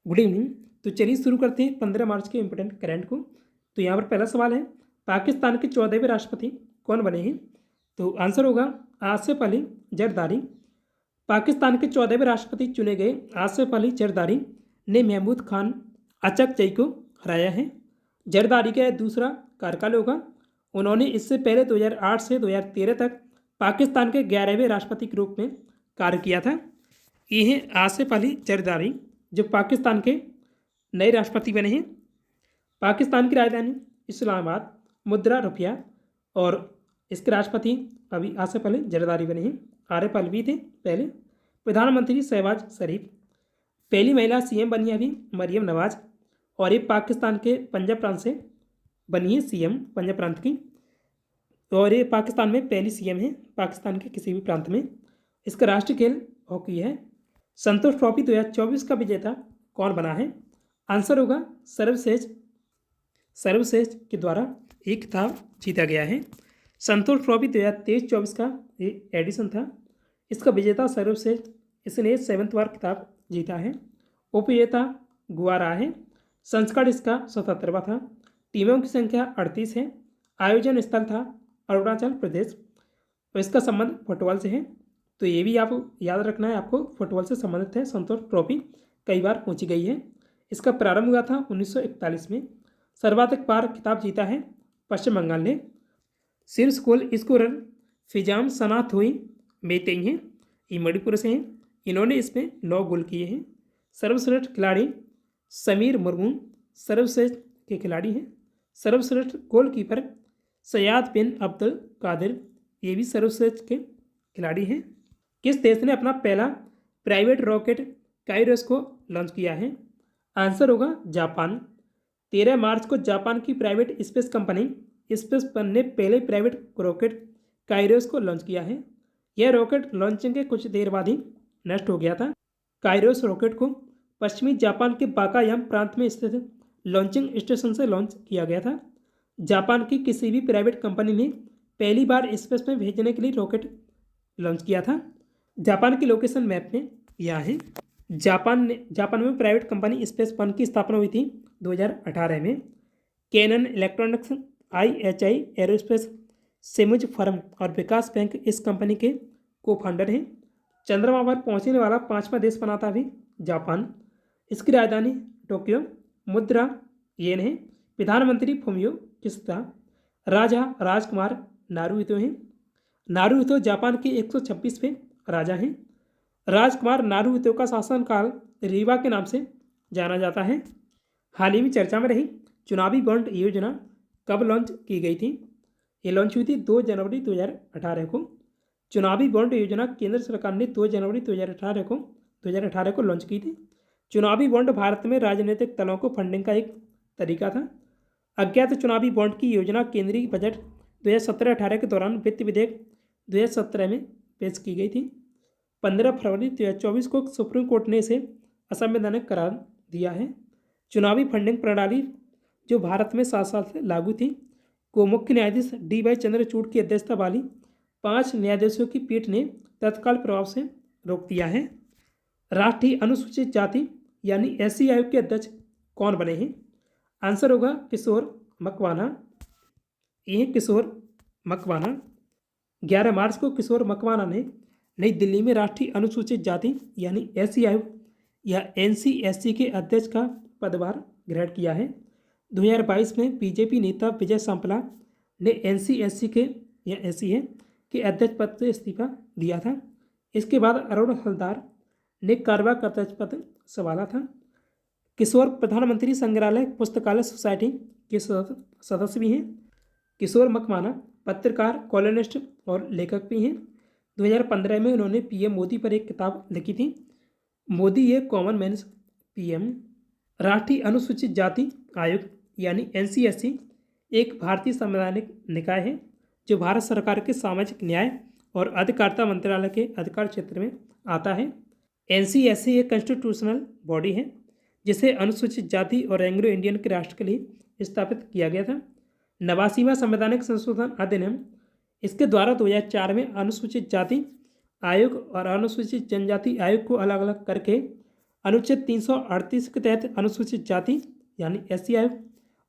Good evening. तो चलिए शुरू करते हैं 15 मार्च के इंपॉर्टेंट करंट को। तो यहाँ पर पहला सवाल है, पाकिस्तान के 14वें राष्ट्रपति कौन बने हैं? तो आंसर होगा आसिफ अली जरदारी। पाकिस्तान के 14वें राष्ट्रपति चुने गए आसिफ अली जरदारी ने महमूद खान अचकजई को हराया है। जरदारी का यह दूसरा कार्यकाल होगा। उन्होंने इससे पहले 2008 से 2013 तक पाकिस्तान के 11वें राष्ट्रपति के रूप में कार्य किया था। ये हैं आसिफ अली जरदारी, जो पाकिस्तान के नए राष्ट्रपति बने हैं। पाकिस्तान की राजधानी इस्लामाबाद, मुद्रा रुपया, और इसके राष्ट्रपति अभी आसिफ अली जरदारी बने हैं। आरिफ अलवी थे पहले। प्रधानमंत्री शहबाज शरीफ। पहली महिला सीएम बनी है अभी मरियम नवाज, और ये पाकिस्तान के पंजाब प्रांत से बनी है सीएम, पंजाब प्रांत की। और ये पाकिस्तान में पहली सीएम है पाकिस्तान के किसी भी प्रांत में। इसका राष्ट्रीय खेल हॉकी है। संतोष ट्रॉफी 2024 का विजेता कौन बना है? आंसर होगा सर्वश्रेष्ठ के द्वारा एक खिताब जीता गया है। संतोष ट्रॉफी 2023-24 का ये एडिशन था। इसका विजेता सर्वश्रेष्ठ, इसने 7th बार खिताब जीता है। उपविजेता गोवा रहा है। संस्करण इसका 77वां था। टीमों की संख्या 38 है। आयोजन स्थल था अरुणाचल प्रदेश, और इसका संबंध फुटबॉल से है। तो ये भी आपको याद रखना है, आपको फुटबॉल से संबंधित है। संतोष ट्रॉफी कई बार पहुंची गई है। इसका प्रारंभ हुआ था 1941 में। सर्वाधिक बार खिताब जीता है पश्चिम बंगाल ने। शीर्ष गोल स्कोरर फिजाम सनाथोई मेतेई हैं, ये मणिपुर से हैं। इन्होंने इसमें 9 गोल किए हैं। सर्वश्रेष्ठ खिलाड़ी समीर मुर्मू सर्वश्रेष्ठ के खिलाड़ी हैं। सर्वश्रेष्ठ गोलकीपर सयाद बिन अब्दुल कादिर, ये भी सर्वश्रेष्ठ के खिलाड़ी हैं। किस देश ने अपना पहला प्राइवेट रॉकेट काइरोस को लॉन्च किया है? आंसर होगा जापान। 13 मार्च को जापान की private space company space one ने पहले प्राइवेट रॉकेट काइरोस को लॉन्च किया है। यह रॉकेट लॉन्चिंग के कुछ देर बाद ही नष्ट हो गया था। काइरोस रॉकेट को पश्चिमी जापान के बाकायाम प्रांत में स्थित लॉन्चिंग स्टेशन से लॉन्च किया गया था। जापान की किसी भी प्राइवेट कंपनी ने पहली बार स्पेस में भेजने के लिए रॉकेट लॉन्च किया था। जापान की लोकेशन मैप में यहाँ है। जापान में प्राइवेट कंपनी स्पेस वन की स्थापना हुई थी 2018 में। कैनन इलेक्ट्रॉनिक्स, IHI एरोस्पेस, सिमुज फर्म और विकास बैंक इस कंपनी के को फाउंडर हैं। चंद्रमा पर पहुंचने वाला 5वां देश बना था अभी जापान। इसकी राजधानी टोक्यो, मुद्रा येन है। प्रधानमंत्री फुमियो किशिदा। राजा राजकुमार नारुहितो हैं। नारुहितो जापान के 126वें राजा हैं। राजकुमार नारुहितो का शासनकाल रीवा के नाम से जाना जाता है। हाल ही में चर्चा में रही चुनावी बॉन्ड योजना कब लॉन्च की गई थी? ये लॉन्च हुई थी 2 जनवरी 2018 को। चुनावी बॉन्ड योजना केंद्र सरकार ने 2 जनवरी 2018 को लॉन्च की थी। चुनावी बॉन्ड भारत में राजनीतिक दलों को फंडिंग का एक तरीका था। अज्ञात चुनावी बॉन्ड की योजना केंद्रीय बजट 2017-18 के दौरान वित्त विधेयक 2017 में पेश की गई थी। 15 फरवरी 2024 को सुप्रीम कोर्ट ने इसे असंवैधानिक करार दिया है। चुनावी फंडिंग प्रणाली जो भारत में 7 साल से लागू थी को मुख्य न्यायाधीश DY चंद्रचूड़ की अध्यक्षता वाली 5 न्यायाधीशों की पीठ ने तत्काल प्रभाव से रोक दिया है। राष्ट्रीय अनुसूचित जाति यानी SC आयोग के अध्यक्ष कौन बने हैं? आंसर होगा किशोर मकवाना। ये किशोर मकवाना। 11 मार्च को किशोर मकवाना ने नई दिल्ली में राष्ट्रीय अनुसूचित जाति यानी SC आयोग या NCSC के अध्यक्ष का पदभार ग्रहण किया है। 2022 में बीजेपी नेता विजय सांपला ने NCSC के या SC है के अध्यक्ष पद से इस्तीफा दिया था। इसके बाद अरुण हलदार ने कार्रवाई का अध्यक्ष पद संभाला था। किशोर प्रधानमंत्री संग्रहालय पुस्तकालय सोसाइटी के सदस्य भी हैं। किशोर मकवाना पत्रकार, कॉलमिस्ट और लेखक भी हैं। 2015 में उन्होंने PM मोदी पर एक किताब लिखी थी, मोदी ये कॉमन मैन्स PM। राष्ट्रीय अनुसूचित जाति आयोग यानी NCSC एक भारतीय संवैधानिक निकाय है जो भारत सरकार के सामाजिक न्याय और अधिकारिता मंत्रालय के अधिकार क्षेत्र में आता है। NCSC एक कॉन्स्टिट्यूशनल बॉडी है जिसे अनुसूचित जाति और एंग्लो इंडियन के राष्ट्र के लिए स्थापित किया गया था। 89वां संवैधानिक संशोधन अधिनियम इसके द्वारा 2004 में अनुसूचित जाति आयोग और अनुसूचित जनजाति आयोग को अलग अलग करके अनुच्छेद 338 के तहत अनुसूचित जाति यानी SC आयोग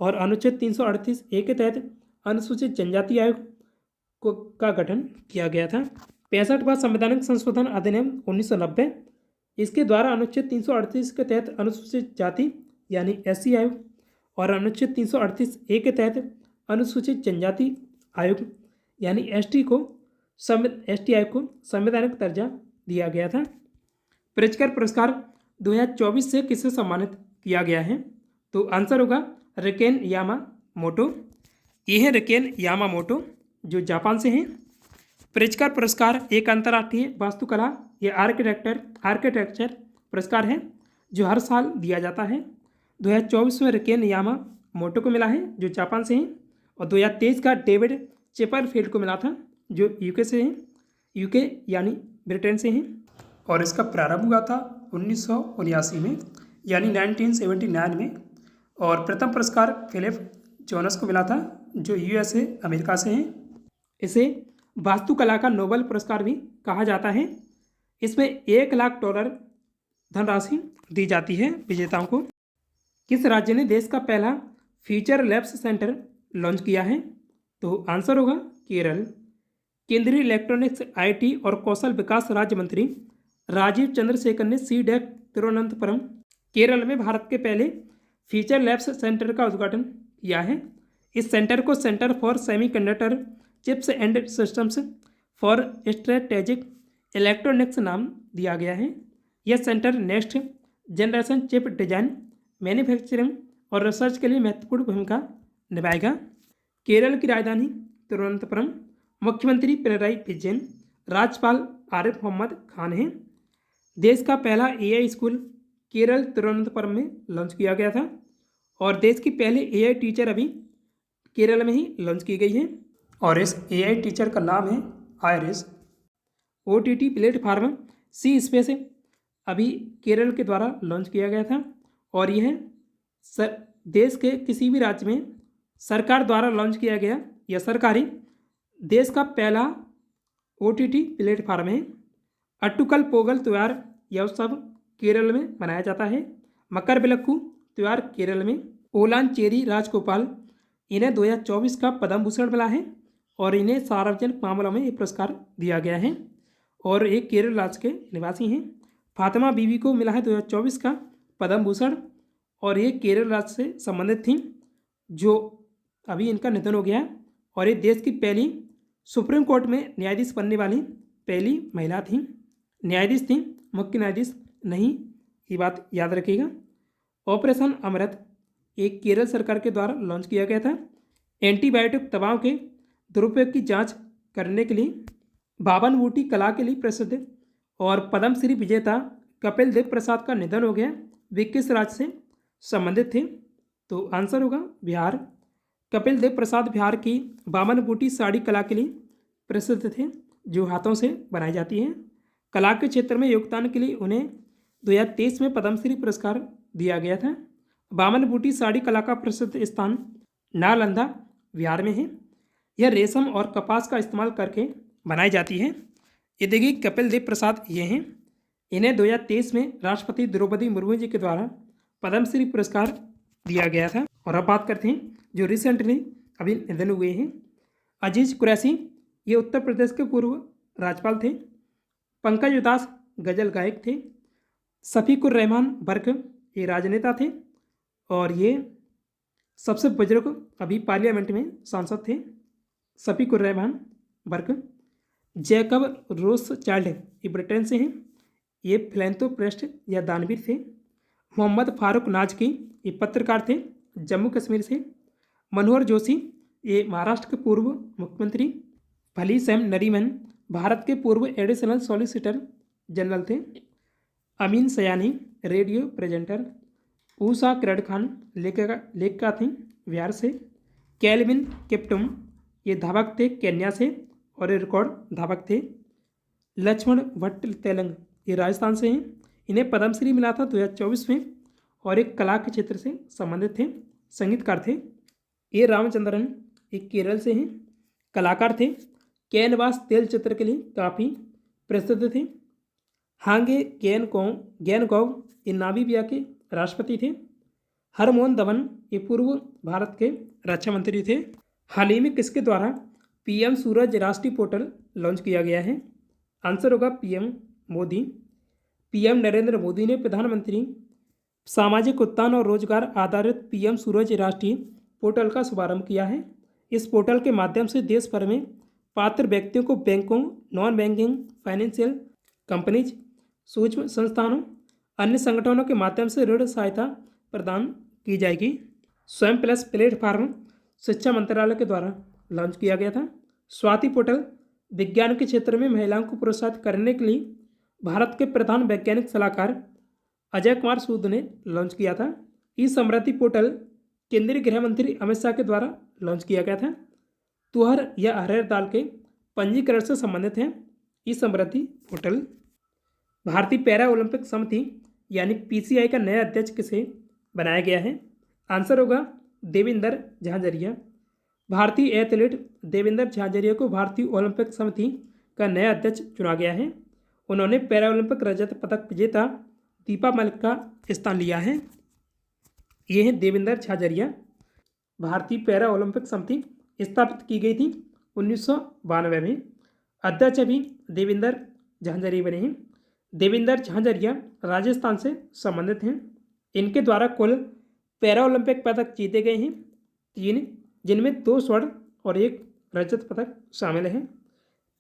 और अनुच्छेद 338A के तहत अनुसूचित जनजाति आयोग का गठन किया गया था। 65वां संवैधानिक संशोधन अधिनियम 1990, इसके द्वारा अनुच्छेद 338 के तहत अनुसूचित जाति यानी SC आयोग और अनुच्छेद 338A के तहत अनुसूचित जनजाति आयोग यानी ST आयोग को संवैधानिक दर्जा दिया गया था। प्रिtzker पुरस्कार 2024 से किसे सम्मानित किया गया है? तो आंसर होगा रिकेन यामामोटो। ये है रिकेन यामामोटो जो जापान से हैं। प्रिtzker पुरस्कार एक अंतर्राष्ट्रीय वास्तुकला या आर्किटेक्चर पुरस्कार है जो हर साल दिया जाता है। 2024 में रिकेन यामामोटो को मिला है जो जापान से हैं और 2023 का डेविड चेपरफील्ड को मिला था जो यूके से हैं, यूके यानी ब्रिटेन से हैं। और इसका प्रारंभ हुआ था 1979 में यानी 1979 में। और प्रथम पुरस्कार फिलिप जोनस को मिला था जो USA अमेरिका से हैं। इसे वास्तुकला का नोबेल पुरस्कार भी कहा जाता है। इसमें $1 लाख धनराशि दी जाती है विजेताओं को। किस राज्य ने देश का पहला फ्यूचर लैब्स सेंटर लॉन्च किया है? तो आंसर होगा केरल। केंद्रीय इलेक्ट्रॉनिक्स IT और कौशल विकास राज्य मंत्री राजीव चंद्रशेखर ने CDEC तिरुवनंतपुरम केरल में भारत के पहले फ्यूचर लैब्स सेंटर का उद्घाटन किया है। इस सेंटर को centre for semiconductor chips and systems for strategic electronics नाम दिया गया है। यह centre next generation chip design, manufacturing और रिसर्च के लिए महत्वपूर्ण भूमिका निभाएगा। केरल की राजधानी तिरुवनंतपुरम, मुख्यमंत्री पिनराई विजयन, राज्यपाल आरिफ मोहम्मद खान हैं। देश का पहला AI स्कूल केरल तिरुवनंतपुरम में लॉन्च किया गया था और देश की पहली AI टीचर अभी केरल में ही लॉन्च की गई है और इस AI टीचर का नाम है आयरिस। OTT प्लेटफार्म सी स्पेस अभी केरल के द्वारा लॉन्च किया गया था और यह देश के किसी भी राज्य में सरकार द्वारा लॉन्च किया गया या सरकारी देश का पहला OTT प्लेटफार्म है। अट्टुकल पोगल त्यौहार यह उत्सव केरल में मनाया जाता है। मकर विलक्कू त्यौहार केरल में। ओलांचेरी राजगोपाल, इन्हें 2024 का पद्म भूषण मिला है और इन्हें सार्वजनिक मामलों में ये पुरस्कार दिया गया है और एक केरल राज्य के निवासी हैं। फातिमा बीवी को मिला है 2024 का पद्म भूषण और ये केरल राज्य से संबंधित थी जो अभी इनका निधन हो गया और ये देश की पहली सुप्रीम कोर्ट में न्यायाधीश बनने वाली पहली महिला थी, न्यायाधीश थी, मुख्य न्यायाधीश नहीं, ये बात याद रखिएगा। ऑपरेशन अमृत एक केरल सरकार के द्वारा लॉन्च किया गया था। एंटीबायोटिक दवाओं के दुरुपयोग की जांच करने के लिए बावन बूटी कला के लिए प्रसिद्ध और पद्मश्री विजेता कपिल देव प्रसाद का निधन हो गया। वे किस राज्य से संबंधित थे? तो आंसर होगा बिहार। कपिल देव प्रसाद बिहार की बावन बूटी साड़ी कला के लिए प्रसिद्ध थे जो हाथों से बनाई जाती है। कला के क्षेत्र में योगदान के लिए उन्हें 2023 में पद्मश्री पुरस्कार दिया गया था। बावन बूटी साड़ी कला का प्रसिद्ध स्थान नालंदा बिहार में है। यह रेशम और कपास का इस्तेमाल करके बनाई जाती है। ये देखिए कपिल देव प्रसाद ये हैं। इन्हें 2023 में राष्ट्रपति द्रौपदी मुर्मू जी के द्वारा पद्मश्री पुरस्कार दिया गया था। और अब बात करते हैं जो रिसेंटली अभी निधन हुए हैं। अजीज कुरैशी ये उत्तर प्रदेश के पूर्व राज्यपाल थे। पंकज उदास गजल गायक थे। शफीकुर रहमान बर्क ये राजनेता थे और ये सबसे बुजुर्ग अभी पार्लियामेंट में सांसद थे शफीकुर रहमान बर्क। जैकब रोस चाइल्ड ये ब्रिटेन से हैं। ये फिलैंथ्रोपिस्ट या दानवीर थे। मोहम्मद फारूक नाजकी ये पत्रकार थे जम्मू कश्मीर से। मनोहर जोशी ये महाराष्ट्र के पूर्व मुख्यमंत्री। भली सैम नरीमन भारत के पूर्व एडिशनल सॉलिसिटर जनरल थे। Amin Sayani radio presenter. ऊषा किरण खान लेखिका थी बिहार से। कैलविन किप्टुम ये धावक थे केन्या से और ये रिकॉर्ड धावक थे। लक्ष्मण भट्ट तेलंग ये राजस्थान से हैं। इन्हें पद्मश्री मिला था 2024 में और एक कला के क्षेत्र से संबंधित थे, संगीतकार थे। ए रामचंद्रन एक केरल से हैं, कलाकार थे। कैनवास तेल चित्र के लिए काफ़ी प्रसिद्ध थे। हांगे गैनगोव ये नामीबिया के राष्ट्रपति थे। हरमोहन धवन ये पूर्व भारत के रक्षा मंत्री थे। हाल ही में किसके द्वारा पीएम सूरज राष्ट्रीय पोर्टल लॉन्च किया गया है? आंसर होगा पीएम मोदी। पीएम नरेंद्र मोदी ने प्रधानमंत्री सामाजिक उत्थान और रोजगार आधारित पीएम सूरज राष्ट्रीय पोर्टल का शुभारंभ किया है। इस पोर्टल के माध्यम से देश भर में पात्र व्यक्तियों को बैंकों, नॉन बैंकिंग फाइनेंशियल कंपनीज, सूक्ष्म संस्थानों, अन्य संगठनों के माध्यम से ऋण सहायता प्रदान की जाएगी। स्वयं प्लस प्लेटफॉर्म शिक्षा मंत्रालय के द्वारा लॉन्च किया गया था। स्वाति पोर्टल विज्ञान के क्षेत्र में महिलाओं को प्रोत्साहित करने के लिए भारत के प्रधान वैज्ञानिक सलाहकार अजय कुमार सूद ने लॉन्च किया था। ई समृद्धि पोर्टल केंद्रीय गृह मंत्री अमित शाह के द्वारा लॉन्च किया गया था। तुअर या अरहर दाल के पंजीकरण से संबंधित है ई समृद्धि पोर्टल। भारतीय पैरा ओलंपिक समिति यानी पीसीआई का नया अध्यक्ष किसे बनाया गया है? आंसर होगा देवेंद्र झांझरिया। भारतीय एथलीट देवेंद्र झांझरिया को भारतीय ओलंपिक समिति का नया अध्यक्ष चुना गया है। उन्होंने पैरा ओलंपिक रजत पदक विजेता दीपा मलिक का स्थान लिया है। ये हैं देवेंद्र झांझरिया। भारतीय पैरा ओलंपिक समिति स्थापित की गई थी 1992 में। अध्यक्ष भी देवेंद्र झांझरिया बने हैं। देवेंद्र झांझरिया राजस्थान से संबंधित हैं। इनके द्वारा कुल पैरा ओलंपिक पदक जीते गए हैं 3, जिनमें 2 स्वर्ण और 1 रजत पदक शामिल हैं।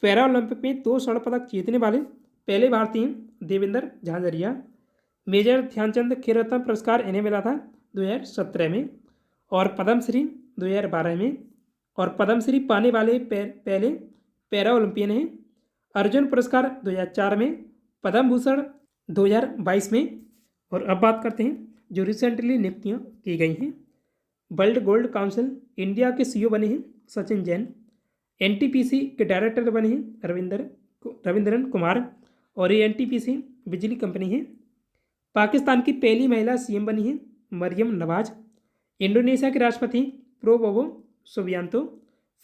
पैरा ओलंपिक में 2 स्वर्ण पदक जीतने वाले पहले भारतीय देवेंद्र झांझरिया। मेजर ध्यानचंद खेल रत्न पुरस्कार इन्हें मिला था 2017 में और पद्मश्री 2012 में, और पद्मश्री पाने वाले पहले पैरा ओलंपियन हैं। अर्जुन पुरस्कार 2004 में, पद्म भूषण 2022 में। और अब बात करते हैं जो रिसेंटली नियुक्तियाँ की गई हैं। वर्ल्ड गोल्ड काउंसिल इंडिया के सीईओ बने हैं सचिन जैन। एनटीपीसी के डायरेक्टर बने हैं रविंद्रन कुमार, और ये एनटीपीसी बिजली कंपनी है। पाकिस्तान की पहली महिला सीएम बनी है मरियम नवाज। इंडोनेशिया के राष्ट्रपति प्रोबोवो सुबियांतो।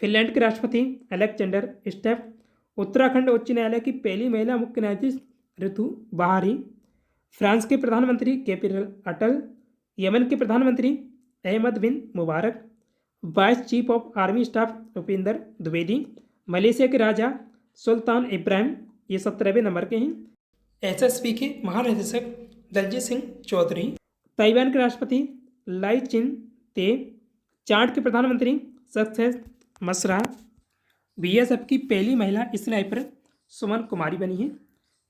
फिनलैंड के राष्ट्रपति अलेक्जेंडर स्टेप। उत्तराखंड उच्च न्यायालय की पहली महिला मुख्य न्यायाधीश ऋतु बहारी। फ्रांस के प्रधानमंत्री कैपिटल अटल। यमन के प्रधानमंत्री Ahmed bin Mubarak. Vice chief of army staff Upendra Dwivedi. Malaysia के राजा सुल्तान इब्राहिम, ये 17वें नंबर के हैं। एसएसपी के महानिदेशक दलजीत सिंह चौधरी। ताइवान के राष्ट्रपति लाई चिन ते। चाड के प्रधानमंत्री सक्सेस मसरा। बीएसएफ की पहली महिला स्नाइपर सुमन कुमारी बनी है।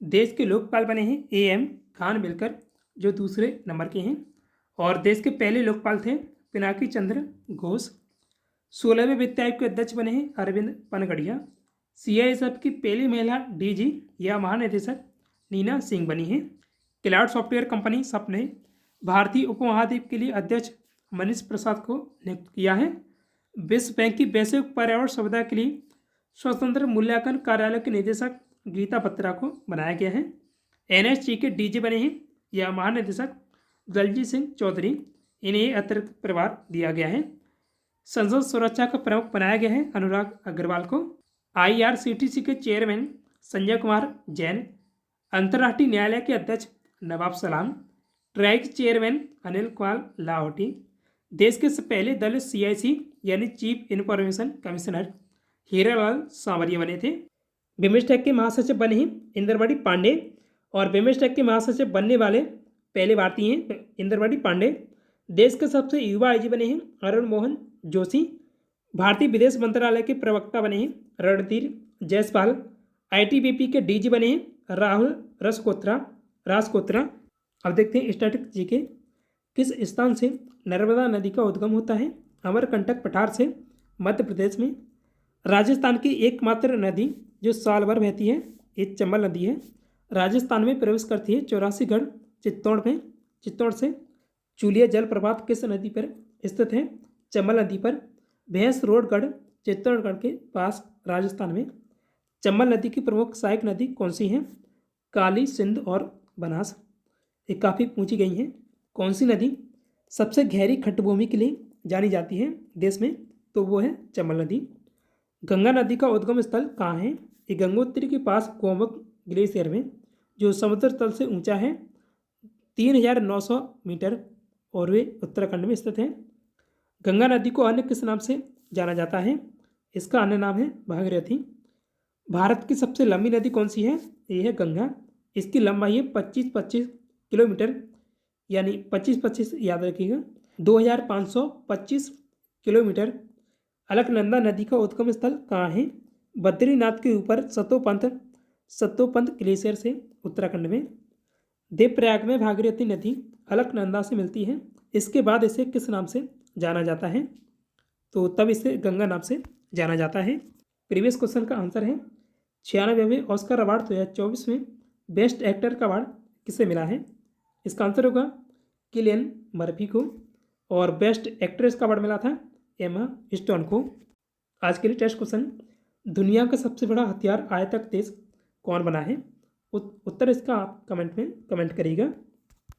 देश के लोकपाल बने हैं एएम खान मिलकर, जो दूसरे नंबर के हैं, और देश के पहले लोकपाल थे पिनाकी चंद्र घोष। 16वें वित्त आयोग के अध्यक्ष बने हैं अरविंद पनगड़िया। सीआईएसएफ की पहली महिला डीजी या महानिदेशक नीना सिंह बनी है। क्लाउड सॉफ्टवेयर कंपनी सप ने भारतीय उपमहाद्वीप के लिए अध्यक्ष मनीष प्रसाद को नियुक्त किया है। विश्व बैंक की वैश्विक पर्यावरण सुविधा के लिए स्वतंत्र मूल्यांकन कार्यालय के निदेशक गीता बत्रा को बनाया गया है। एनएसजी के डीजी बने हैं या महानिदेशक दलजीत सिंह चौधरी। इन्हें अतिरिक्त प्रभार दिया गया है। संसद सुरक्षा का प्रमुख बनाया गया है अनुराग अग्रवाल को। आईआरसीटीसी के चेयरमैन संजय कुमार जैन। अंतर्राष्ट्रीय न्यायालय के अध्यक्ष नवाब सलाम। ट्राई के चेयरमैन अनिल कुमार लाहौटी। देश के पहले दलित सीआईसी यानी चीफ इंफॉर्मेशन कमिश्नर हीरालाल सांवरिया बने थे। बिम्स्टेक के महासचिव बने हैं इंद्रमणि पांडे, और बिम्स्टेक के महासचिव बनने वाले पहले भारतीय हैं इंद्रमणि पांडे। देश के सबसे युवा आईजी बने हैं अरुण मोहन जोशी। भारतीय विदेश मंत्रालय के प्रवक्ता बने हैं रणधीर जायसवाल। आईटीबीपी के डीजी बने हैं राहुल राजकोत्रा। अब देखते हैं स्टैटिक जीके। किस स्थान से नर्मदा नदी का उद्गम होता है? अमरकंटक पठार से, मध्य प्रदेश में। राजस्थान की एकमात्र नदी जो साल भर बहती है ये चंबल नदी है। राजस्थान में प्रवेश करती है 84गढ़ चित्तौड़ से। चूलिया जलप्रपात किस नदी पर स्थित है? चंबल नदी पर। भैंसरोडगढ़ चित्तौड़गढ़ के पास राजस्थान में। चंबल नदी की प्रमुख सहायक नदी कौन सी है? काली, सिंध और बनास। ये काफ़ी पूछी गई हैं। कौन सी नदी सबसे गहरी खट्टभूमि के लिए जानी जाती है देश में? तो वो है चंबल नदी। गंगा नदी का उद्गम स्थल कहाँ है? ये गंगोत्री के पास गोमुख ग्लेशियर में। जो समुद्र तल से ऊंचा है 3,900 मीटर और वे उत्तराखंड में स्थित है। गंगा नदी को अन्य किस नाम से जाना जाता है? इसका अन्य नाम है भागीरथी। भारत की सबसे लंबी नदी कौन सी है? ये है गंगा। इसकी लंबाई है 25-25 किलोमीटर, यानी 25-25 याद रखिएगा, 2,525 किलोमीटर। अलकनंदा नदी का उद्गम स्थल कहाँ है? बद्रीनाथ के ऊपर सतोपंथ ग्लेशियर से उत्तराखंड में। देवप्रयाग में भागीरथी नदी अलकनंदा से मिलती है। इसके बाद इसे किस नाम से जाना जाता है? तो तब इसे गंगा नाम से जाना जाता है। प्रीवियस क्वेश्चन का आंसर है 96वें ऑस्कर अवार्ड 2024 में बेस्ट एक्टर का अवार्ड किसे मिला है? इसका आंसर होगा किलियन मर्फी को। और बेस्ट एक्ट्रेस का अवार्ड मिला था एमा स्टोन को। आज के लिए टेस्ट क्वेश्चन, दुनिया का सबसे बड़ा हथियार आयातक देश कौन बना है? उत्तर इसका आप कमेंट में कमेंट करिएगा।